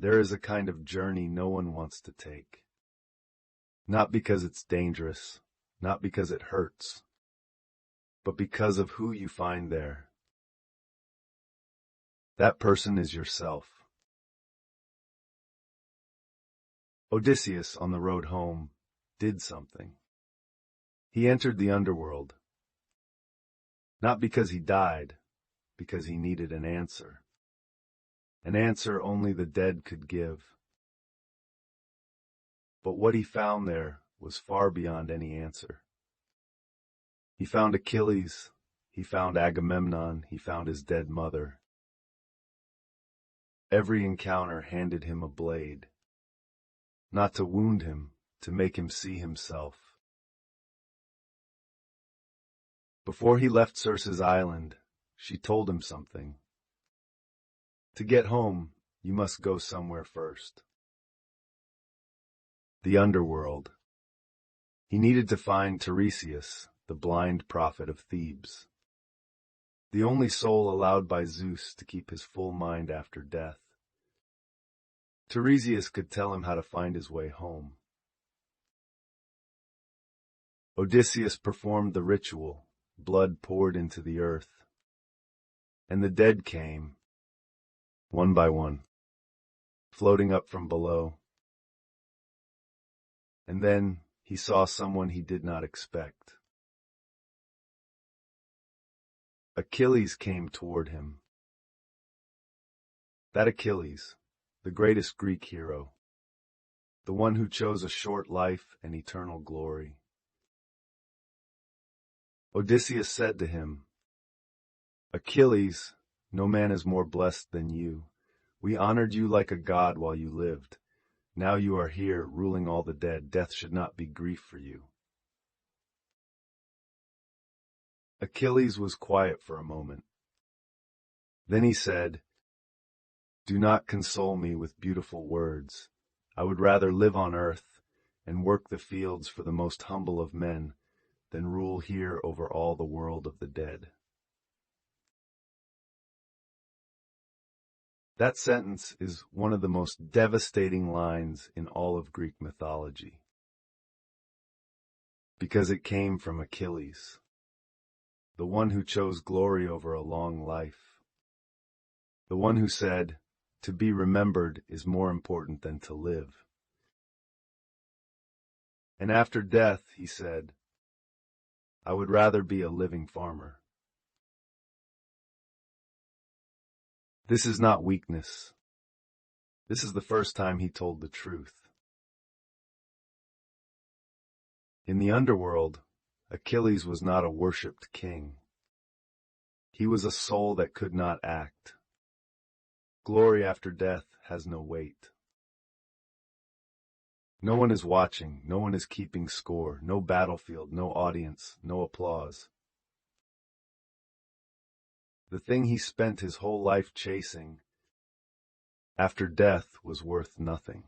There is a kind of journey no one wants to take. Not because it's dangerous, not because it hurts, but because of who you find there. That person is yourself. Odysseus, on the road home, did something. He entered the underworld. Not because he died, because he needed an answer. An answer only the dead could give. But what he found there was far beyond any answer. He found Achilles, he found Agamemnon, he found his dead mother. Every encounter handed him a blade, not to wound him, to make him see himself. Before he left Circe's island, she told him something. To get home, you must go somewhere first. The underworld. He needed to find Tiresias, the blind prophet of Thebes, the only soul allowed by Zeus to keep his full mind after death. Tiresias could tell him how to find his way home. Odysseus performed the ritual, blood poured into the earth, and the dead came, one by one, floating up from below. And then he saw someone he did not expect. Achilles came toward him. That Achilles, the greatest Greek hero, the one who chose a short life and eternal glory. Odysseus said to him, Achilles, no man is more blessed than you. We honored you like a god while you lived. Now you are here, ruling all the dead. Death should not be grief for you. Achilles was quiet for a moment. Then he said, Do not console me with beautiful words. I would rather live on earth and work the fields for the most humble of men than rule here over all the world of the dead. That sentence is one of the most devastating lines in all of Greek mythology, because it came from Achilles, the one who chose glory over a long life, the one who said, to be remembered is more important than to live. And after death, he said, I would rather be a living farmer. This is not weakness. This is the first time he told the truth. In the underworld, Achilles was not a worshipped king. He was a soul that could not act. Glory after death has no weight. No one is watching, no one is keeping score, no battlefield, no audience, no applause. The thing he spent his whole life chasing, after death, was worth nothing.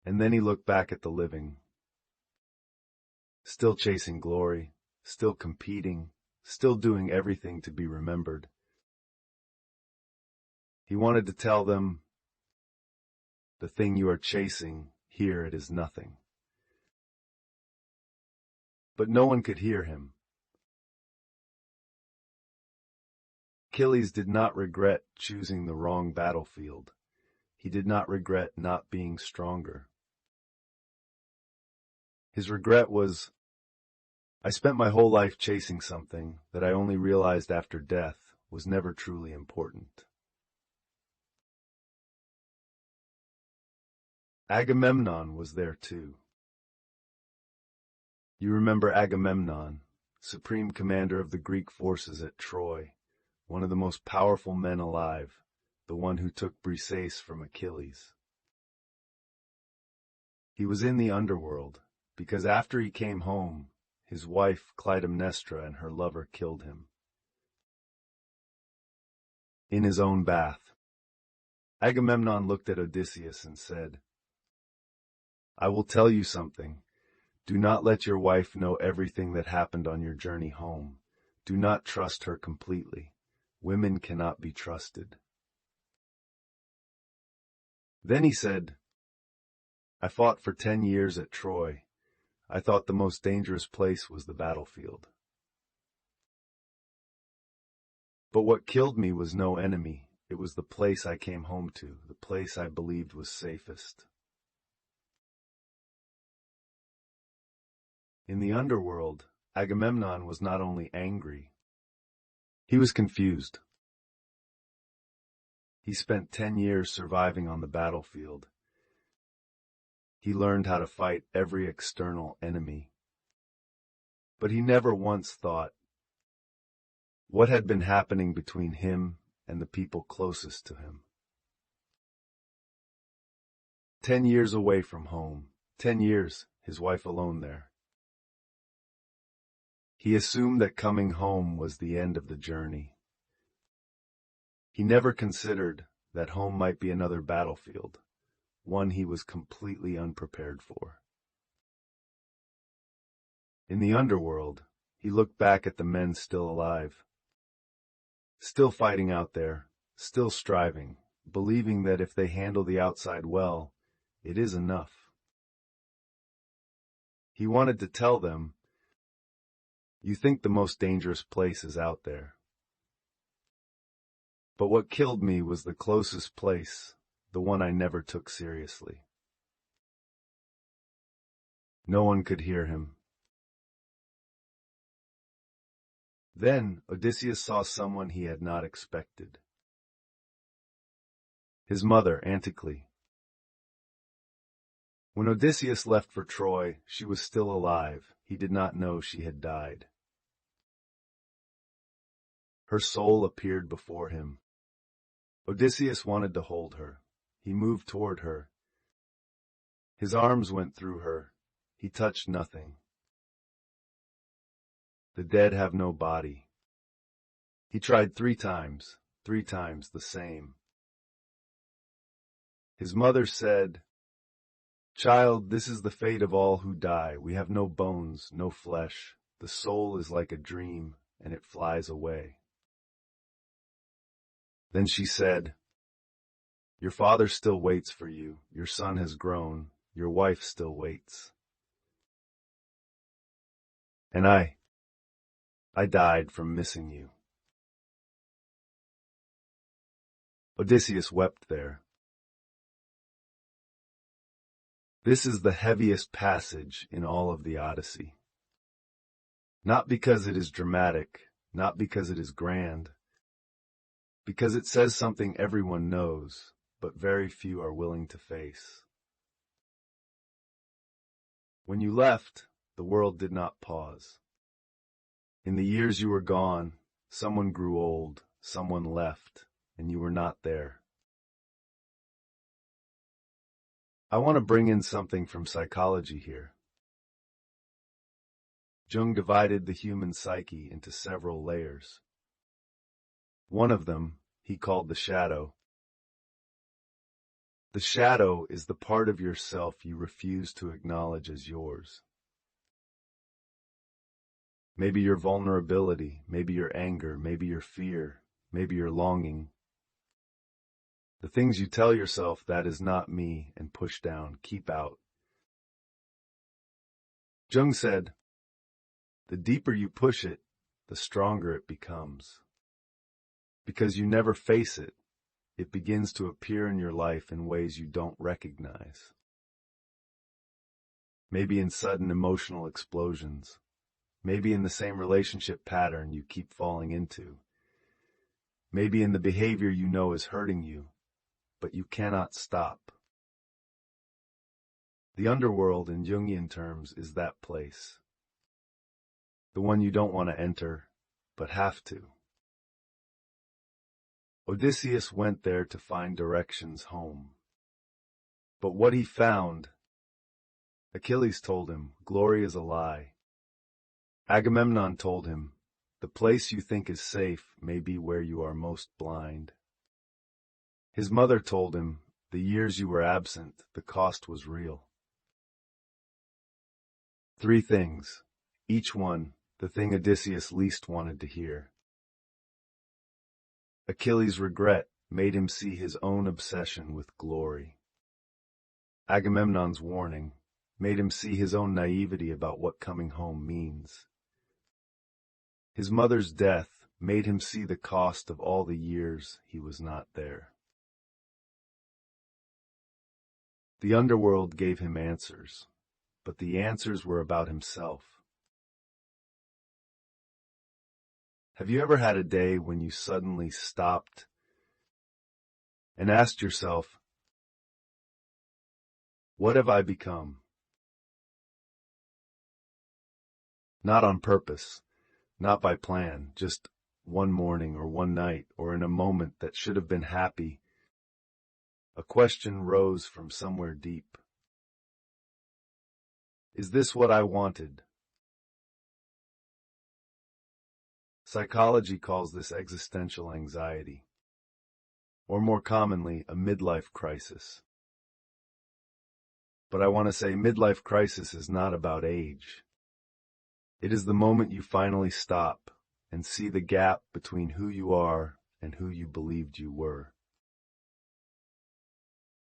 And then he looked back at the living, still chasing glory, still competing, still doing everything to be remembered. He wanted to tell them, the thing you are chasing, here it is nothing. But no one could hear him. Achilles did not regret choosing the wrong battlefield. He did not regret not being stronger. His regret was, I spent my whole life chasing something that I only realized after death was never truly important. Agamemnon was there too. You remember Agamemnon, supreme commander of the Greek forces at Troy, one of the most powerful men alive, the one who took Briseis from Achilles. He was in the underworld, because after he came home, his wife Clytemnestra and her lover killed him. In his own bath, Agamemnon looked at Odysseus and said, I will tell you something. Do not let your wife know everything that happened on your journey home. Do not trust her completely. Women cannot be trusted. Then he said, I fought for 10 years at Troy. I thought the most dangerous place was the battlefield. But what killed me was no enemy. It was the place I came home to, the place I believed was safest. In the underworld, Agamemnon was not only angry, he was confused. He spent 10 years surviving on the battlefield. He learned how to fight every external enemy. But he never once thought, what had been happening between him and the people closest to him? 10 years away from home, 10 years, his wife alone there. He assumed that coming home was the end of the journey. He never considered that home might be another battlefield, one he was completely unprepared for. In the underworld, he looked back at the men still alive, still fighting out there, still striving, believing that if they handle the outside well, it is enough. He wanted to tell them, you think the most dangerous place is out there. But what killed me was the closest place, the one I never took seriously. No one could hear him. Then Odysseus saw someone he had not expected. His mother, Anticle. When Odysseus left for Troy, she was still alive. He did not know she had died. Her soul appeared before him. Odysseus wanted to hold her. He moved toward her. His arms went through her. He touched nothing. The dead have no body. He tried 3 times the same. His mother said, Child, this is the fate of all who die. We have no bones, no flesh. The soul is like a dream, and it flies away. Then she said, Your father still waits for you. Your son has grown. Your wife still waits. And I died from missing you. Odysseus wept there. This is the heaviest passage in all of the Odyssey. Not because it is dramatic, not because it is grand, because it says something everyone knows, but very few are willing to face. When you left, the world did not pause. In the years you were gone, someone grew old, someone left, and you were not there. I want to bring in something from psychology here. Jung divided the human psyche into several layers. One of them he called the shadow. The shadow is the part of yourself you refuse to acknowledge as yours. Maybe your vulnerability, maybe your anger, maybe your fear, maybe your longing. The things you tell yourself, that is not me, and push down, keep out. Jung said, the deeper you push it, the stronger it becomes. Because you never face it, it begins to appear in your life in ways you don't recognize. Maybe in sudden emotional explosions. Maybe in the same relationship pattern you keep falling into. Maybe in the behavior you know is hurting you, but you cannot stop. The underworld in Jungian terms is that place. The one you don't want to enter, but have to. Odysseus went there to find directions home. But what he found, Achilles told him, glory is a lie. Agamemnon told him, the place you think is safe may be where you are most blind. His mother told him, the years you were absent, the cost was real. 3 things, each one the thing Odysseus least wanted to hear. Achilles' regret made him see his own obsession with glory. Agamemnon's warning made him see his own naivety about what coming home means. His mother's death made him see the cost of all the years he was not there. The underworld gave him answers, but the answers were about himself. Have you ever had a day when you suddenly stopped and asked yourself, what have I become? Not on purpose, not by plan, just one morning or one night or in a moment that should have been happy. A question rose from somewhere deep. Is this what I wanted? Psychology calls this existential anxiety, or more commonly, a midlife crisis. But I want to say midlife crisis is not about age. It is the moment you finally stop and see the gap between who you are and who you believed you were.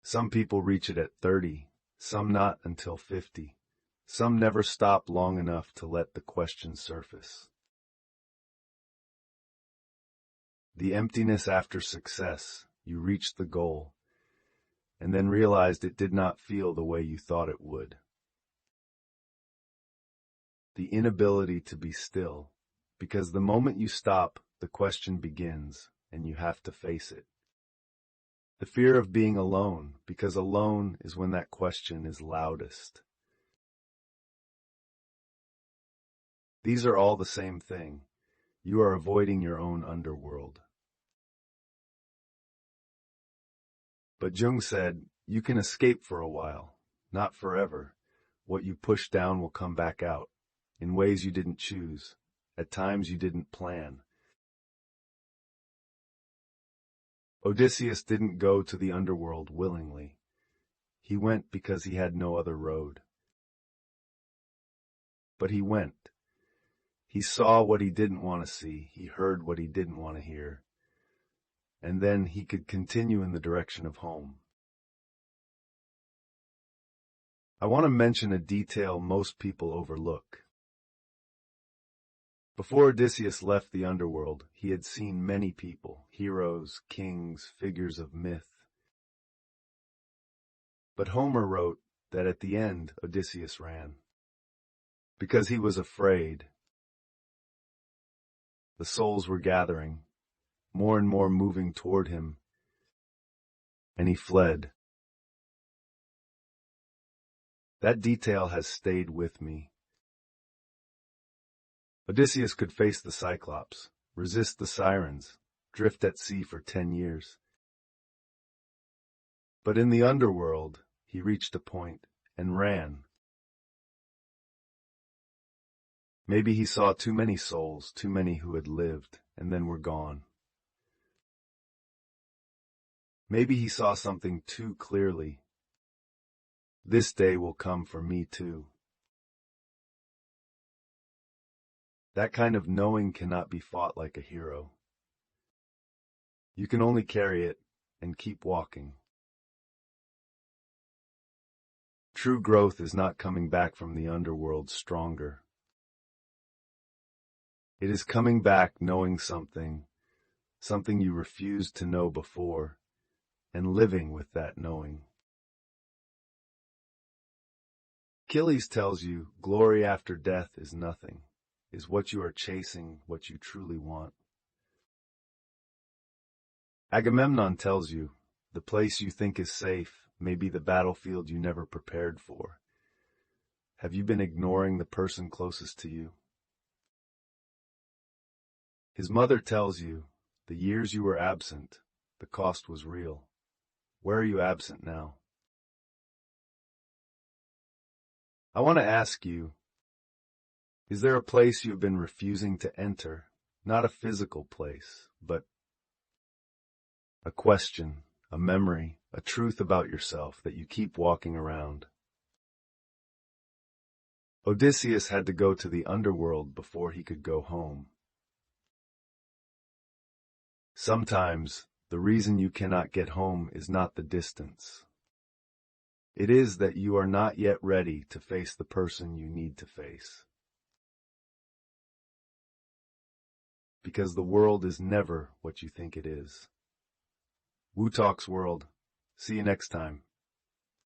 Some people reach it at 30, some not until 50. Some never stop long enough to let the question surface. The emptiness after success, you reached the goal, and then realized it did not feel the way you thought it would. The inability to be still, because the moment you stop, the question begins, and you have to face it. The fear of being alone, because alone is when that question is loudest. These are all the same thing. You are avoiding your own underworld. But Jung said, you can escape for a while, not forever. What you push down will come back out, in ways you didn't choose, at times you didn't plan. Odysseus didn't go to the underworld willingly. He went because he had no other road. But he went. He saw what he didn't want to see, he heard what he didn't want to hear, and then he could continue in the direction of home. I want to mention a detail most people overlook. Before Odysseus left the underworld, he had seen many people, heroes, kings, figures of myth. But Homer wrote that at the end Odysseus ran, because he was afraid. The souls were gathering, more and more moving toward him, and he fled. That detail has stayed with me. Odysseus could face the Cyclops, resist the sirens, drift at sea for 10 years. But in the underworld, he reached a point and ran. Maybe he saw too many souls, too many who had lived and then were gone. Maybe he saw something too clearly. This day will come for me too. That kind of knowing cannot be fought like a hero. You can only carry it and keep walking. True growth is not coming back from the underworld stronger. It is coming back knowing something you refused to know before, and living with that knowing. Achilles tells you glory after death is nothing, is what you are chasing, what you truly want. Agamemnon tells you the place you think is safe may be the battlefield you never prepared for. Have you been ignoring the person closest to you? His mother tells you the years you were absent, the cost was real. Where are you absent now? I want to ask you, is there a place you've been refusing to enter? Not a physical place, but a question, a memory, a truth about yourself that you keep walking around. Odysseus had to go to the underworld before he could go home. Sometimes, the reason you cannot get home is not the distance. It is that you are not yet ready to face the person you need to face. Because the world is never what you think it is. Wu Talks World. See you next time.